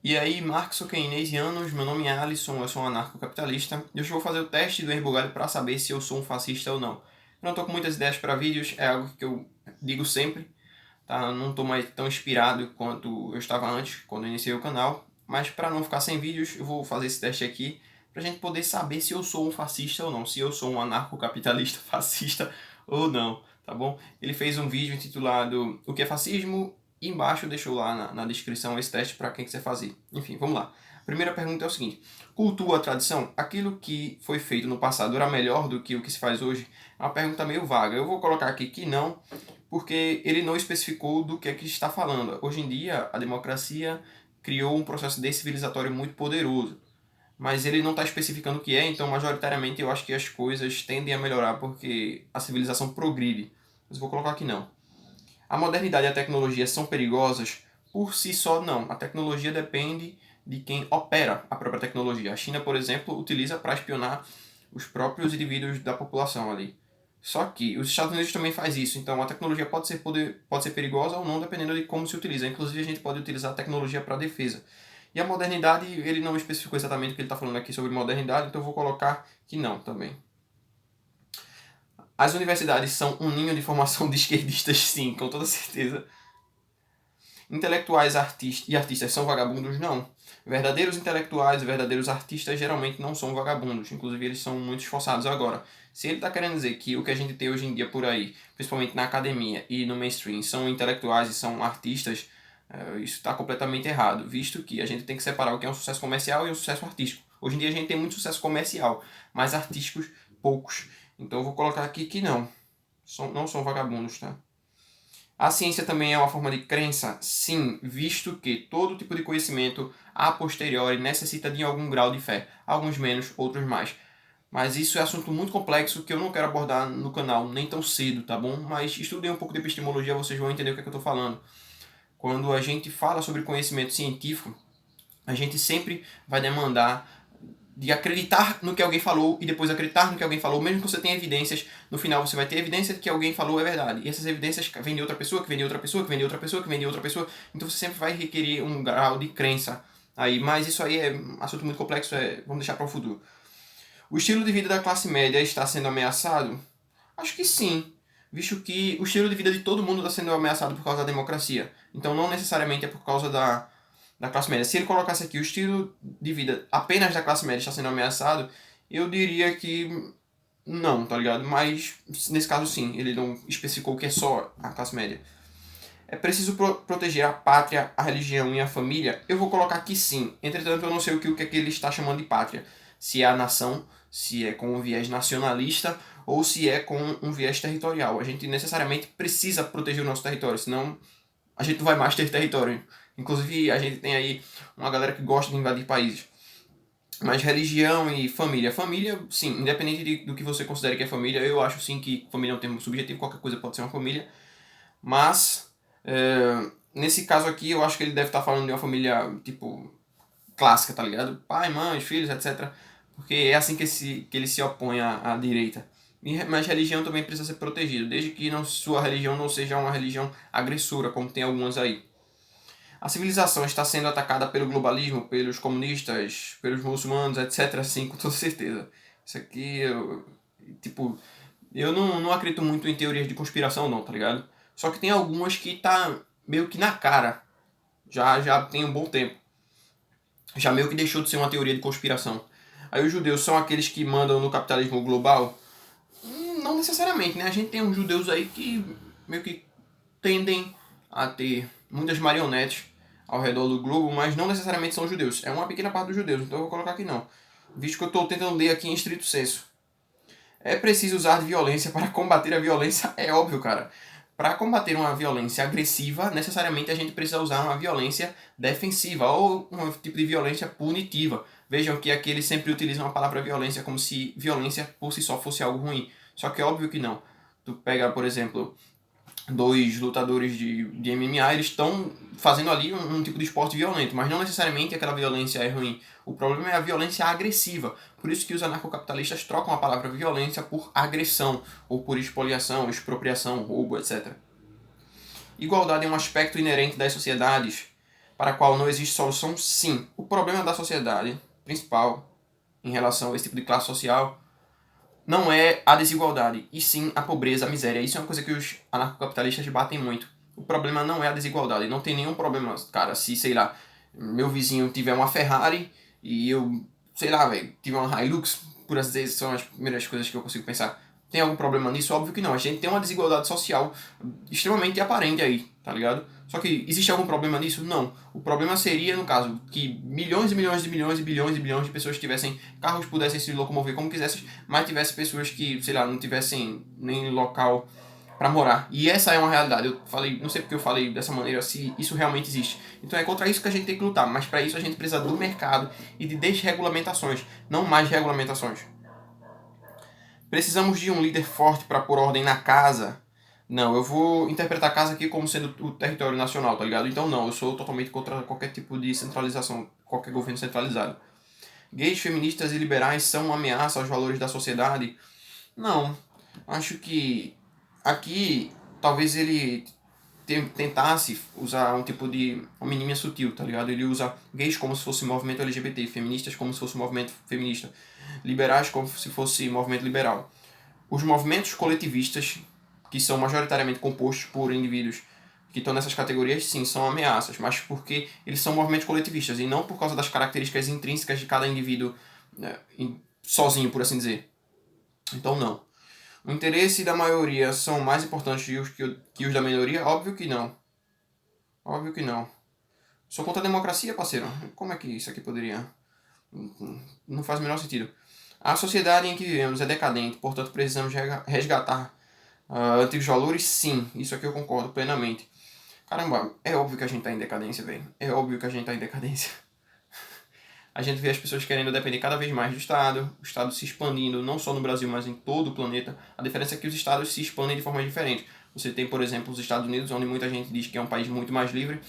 E aí, Marx ou keynesianos, meu nome é Alisson, eu sou um anarcocapitalista e hoje eu vou fazer o teste do Herbugalho para saber se eu sou um fascista ou não. Eu não estou com muitas ideias para vídeos, é algo que eu digo sempre, tá? Não estou mais tão inspirado quanto eu estava antes, quando eu iniciei o canal, mas para não ficar sem vídeos, eu vou fazer esse teste aqui para a gente poder saber se eu sou um fascista ou não, se eu sou um anarcocapitalista fascista ou não, tá bom? Ele fez um vídeo intitulado O que é fascismo? E embaixo deixou lá na descrição esse teste para quem quiser fazer. Enfim, vamos lá. A primeira pergunta é o seguinte: cultua a tradição? Aquilo que foi feito no passado era melhor do que o que se faz hoje? É uma pergunta meio vaga. Eu vou colocar aqui que não, porque ele não especificou do que é que está falando. Hoje em dia, a democracia criou um processo decivilizatório muito poderoso, mas ele não está especificando o que é, então majoritariamente eu acho que as coisas tendem a melhorar porque a civilização progride. Mas eu vou colocar que não. A modernidade e a tecnologia são perigosas? Por si só, não. A tecnologia depende de quem opera a própria tecnologia. A China, por exemplo, utiliza para espionar os próprios indivíduos da população ali. Só que os Estados Unidos também faz isso, então a tecnologia pode ser perigosa ou não, dependendo de como se utiliza. Inclusive, a gente pode utilizar a tecnologia para defesa. E a modernidade, ele não especificou exatamente o que ele está falando aqui sobre modernidade, então eu vou colocar que não também. As universidades são um ninho de formação de esquerdistas, sim, com toda certeza. Intelectuais e artistas são vagabundos? Não. Verdadeiros intelectuais e verdadeiros artistas geralmente não são vagabundos. Inclusive, eles são muito esforçados. Agora, se ele está querendo dizer que o que a gente tem hoje em dia por aí, principalmente na academia e no mainstream, são intelectuais e são artistas, isso está completamente errado, visto que a gente tem que separar o que é um sucesso comercial e um sucesso artístico. Hoje em dia a gente tem muito sucesso comercial, mas artísticos, poucos. Então eu vou colocar aqui que não. Não são vagabundos, tá? A ciência também é uma forma de crença? Sim, visto que todo tipo de conhecimento a posteriori necessita de algum grau de fé. Alguns menos, outros mais. Mas isso é assunto muito complexo que eu não quero abordar no canal nem tão cedo, tá bom? Mas estudem um pouco de epistemologia, vocês vão entender o que é que eu estou falando. Quando a gente fala sobre conhecimento científico, a gente sempre vai demandar de acreditar no que alguém falou e depois acreditar no que alguém falou, mesmo que você tenha evidências, no final você vai ter evidência de que alguém falou é verdade. E essas evidências vêm de outra pessoa, que vem de outra pessoa, que vem de outra pessoa, que vem de outra pessoa. Então você sempre vai requerer um grau de crença aí. Mas isso aí é um assunto muito complexo, vamos deixar para o futuro. O estilo de vida da classe média está sendo ameaçado? Acho que sim, visto que o estilo de vida de todo mundo está sendo ameaçado por causa da democracia. Então não necessariamente é por causa da classe média. Se ele colocasse aqui o estilo de vida apenas da classe média está sendo ameaçado, eu diria que não, tá ligado? Mas nesse caso sim, ele não especificou que é só a classe média. É preciso proteger a pátria, a religião e a família? Eu vou colocar que sim. Entretanto, eu não sei o que é que ele está chamando de pátria. Se é a nação, se é com um viés nacionalista ou se é com um viés territorial. A gente necessariamente precisa proteger o nosso território, senão a gente não vai mais ter território. Inclusive, a gente tem aí uma galera que gosta de invadir países. Mas religião e família. Família, sim, independente do que você considere que é família, eu acho sim que família é um termo subjetivo, qualquer coisa pode ser uma família. Mas, nesse caso aqui, eu acho que ele deve estar falando de uma família, tipo, clássica, tá ligado? Pai, mãe, filhos, etc. Porque é assim que ele se opõe à direita. Mas religião também precisa ser protegido, desde que sua religião não seja uma religião agressora, como tem algumas aí. A civilização está sendo atacada pelo globalismo, pelos comunistas, pelos muçulmanos, etc. Sim, com toda certeza. Isso aqui, tipo, eu não acredito muito em teorias de conspiração, não, tá ligado? Só que tem algumas que tá meio que na cara. Já tem um bom tempo. Já meio que deixou de ser uma teoria de conspiração. Aí os judeus são aqueles que mandam no capitalismo global? Não necessariamente, né? A gente tem uns judeus aí que meio que tendem a ter muitas marionetes ao redor do globo, mas não necessariamente são judeus. É uma pequena parte dos judeus, então eu vou colocar aqui não. Visto que eu estou tentando ler aqui em estrito senso. É preciso usar de violência para combater a violência? É óbvio, cara. Para combater uma violência agressiva, necessariamente a gente precisa usar uma violência defensiva ou um tipo de violência punitiva. Vejam que aqui eles sempre utilizam a palavra violência como se violência por si só fosse algo ruim. Só que é óbvio que não. Tu pega, por exemplo, dois lutadores de MMA, eles estão fazendo ali um tipo de esporte violento, mas não necessariamente aquela violência é ruim. O problema é a violência agressiva. Por isso que os anarcocapitalistas trocam a palavra violência por agressão, ou por expoliação, expropriação, roubo, etc. Igualdade é um aspecto inerente das sociedades? para a qual não existe solução, sim. O problema da sociedade principal em relação a esse tipo de classe social não é a desigualdade, e sim a pobreza, a miséria. Isso é uma coisa que os anarcocapitalistas batem muito. O problema não é a desigualdade. Não tem nenhum problema, cara, se, sei lá, meu vizinho tiver uma Ferrari e eu, sei lá, velho, tiver uma Hilux, por assim dizer, são as primeiras coisas que eu consigo pensar. Tem algum problema nisso? Óbvio que não. A gente tem uma desigualdade social extremamente aparente aí, tá ligado? Só que existe algum problema nisso? Não. O problema seria, no caso, que milhões e milhões e milhões e bilhões e bilhões de pessoas tivessem carros, pudessem se locomover como quisessem, mas tivesse pessoas que, sei lá, não tivessem nem local para morar. E essa é uma realidade. Eu falei, não sei porque eu falei dessa maneira, se isso realmente existe. Então é contra isso que a gente tem que lutar, mas para isso a gente precisa do mercado e de desregulamentações, não mais regulamentações. Precisamos de um líder forte para pôr ordem na casa. Não, eu vou interpretar a casa aqui como sendo o território nacional, tá ligado? Então não, eu sou totalmente contra qualquer tipo de centralização, qualquer governo centralizado. Gays, feministas e liberais são uma ameaça aos valores da sociedade? Não. Acho que aqui talvez ele tentasse usar um tipo de uma menininha sutil, tá ligado? Ele usa gays como se fosse movimento LGBT, feministas como se fosse movimento feminista, liberais como se fosse movimento liberal. Os movimentos coletivistas, que são majoritariamente compostos por indivíduos que estão nessas categorias, sim, são ameaças, mas porque eles são movimentos coletivistas e não por causa das características intrínsecas de cada indivíduo, né, sozinho, por assim dizer. Então, não. O interesse da maioria são mais importantes que os da minoria? Óbvio que não. Óbvio que não. Sou contra a democracia, parceiro. Como é que isso aqui poderia... Não faz o menor sentido. A sociedade em que vivemos é decadente, portanto precisamos resgatar antigos valores? Sim, isso aqui eu concordo plenamente. Caramba, é óbvio que a gente tá em decadência, velho. É óbvio que a gente tá em decadência. A gente vê as pessoas querendo depender cada vez mais do Estado, o Estado se expandindo não só no Brasil, mas em todo o planeta. A diferença é que os Estados se expandem de forma diferente. Você tem, por exemplo, os Estados Unidos, onde muita gente diz que é um país muito mais livre,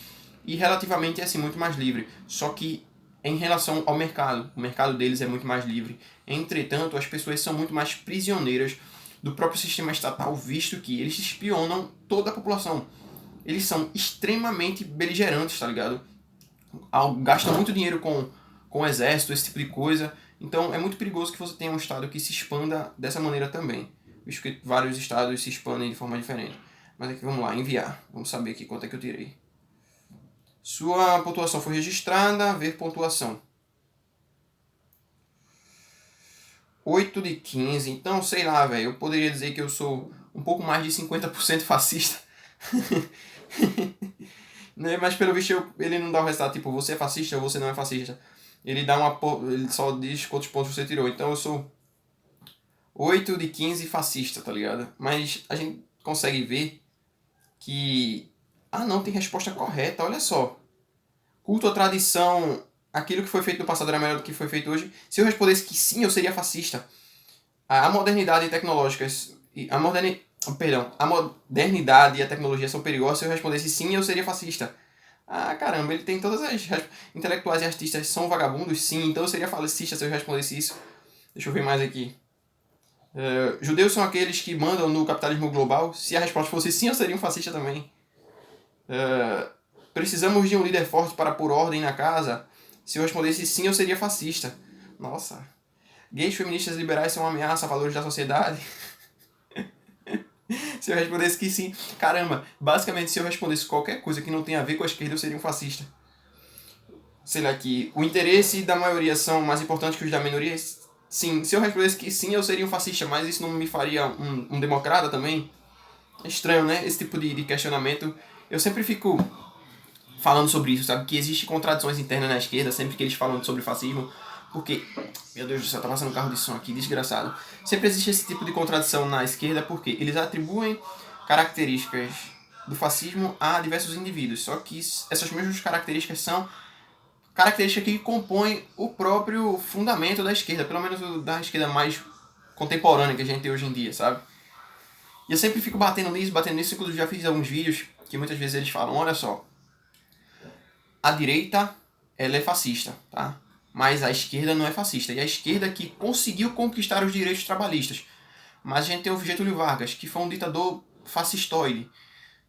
e relativamente é assim, muito mais livre. Só que em relação ao mercado, o mercado deles é muito mais livre. Entretanto, as pessoas são muito mais prisioneiras do próprio sistema estatal, visto que eles espionam toda a população. Eles são extremamente beligerantes, tá ligado? Gastam muito dinheiro com o exército, esse tipo de coisa. Então é muito perigoso que você tenha um estado que se expanda dessa maneira também, visto que vários estados se expandem de forma diferente. Mas aqui vamos lá, enviar. Vamos saber aqui quanto é que eu tirei. Sua pontuação foi registrada, ver pontuação. 8 de 15, então sei lá, velho, eu poderia dizer que eu sou um pouco mais de 50% fascista. Né? Mas pelo visto ele não dá o resultado, tipo, você é fascista ou você não é fascista. Ele dá ele só diz quantos pontos você tirou. Então eu sou 8 de 15 fascista, tá ligado? Mas a gente consegue ver que... Ah não, tem resposta correta, olha só. Culto à tradição, aquilo que foi feito no passado era melhor do que foi feito hoje. Se eu respondesse que sim, eu seria fascista. A modernidade tecnológica... a modernidade e a tecnologia são perigosas. Se eu respondesse sim, eu seria fascista. Ah, caramba, ele tem todas as... Intelectuais e artistas são vagabundos? Sim, então eu seria fascista se eu respondesse isso. Deixa eu ver mais aqui. Judeus são aqueles que mandam no capitalismo global? Se a resposta fosse sim, eu seria um fascista também. Precisamos de um líder forte para pôr ordem na casa? Se eu respondesse sim, eu seria fascista. Nossa. Gays, feministas e liberais são uma ameaça a valores da sociedade? Se eu respondesse que sim... Caramba, basicamente se eu respondesse qualquer coisa que não tenha a ver com a esquerda, eu seria um fascista. Sei lá, que o interesse da maioria são mais importantes que os da minoria? Sim. Se eu respondesse que sim, eu seria um fascista, mas isso não me faria um democrata também? É estranho, né? Esse tipo de questionamento. Eu sempre fico falando sobre isso, sabe? Que existe contradições internas na esquerda sempre que eles falam sobre fascismo. Porque, meu Deus do céu, tá passando um carro de som aqui, desgraçado. Sempre existe esse tipo de contradição na esquerda porque eles atribuem características do fascismo a diversos indivíduos. Só que essas mesmas características são características que compõem o próprio fundamento da esquerda, pelo menos da esquerda mais contemporânea que a gente tem hoje em dia, sabe? E eu sempre fico batendo nisso, inclusive já fiz alguns vídeos que muitas vezes eles falam, olha só, a direita, ela é fascista, tá? Mas a esquerda não é fascista. E a esquerda que conseguiu conquistar os direitos trabalhistas. Mas a gente tem o Getúlio Vargas, que foi um ditador fascistoide.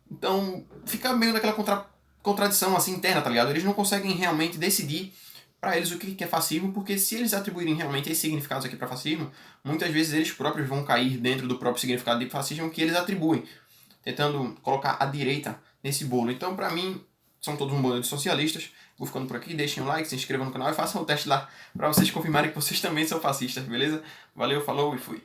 Então, fica meio naquela contradição assim interna, tá ligado? Eles não conseguem realmente decidir para eles o que é fascismo, porque se eles atribuírem realmente esses significados aqui para fascismo, muitas vezes eles próprios vão cair dentro do próprio significado de fascismo que eles atribuem, tentando colocar a direita nesse bolo. Então, para mim, são todos um bando de socialistas. Vou ficando por aqui, deixem um like, se inscrevam no canal e façam o teste lá para vocês confirmarem que vocês também são fascistas, beleza? Valeu, falou e fui.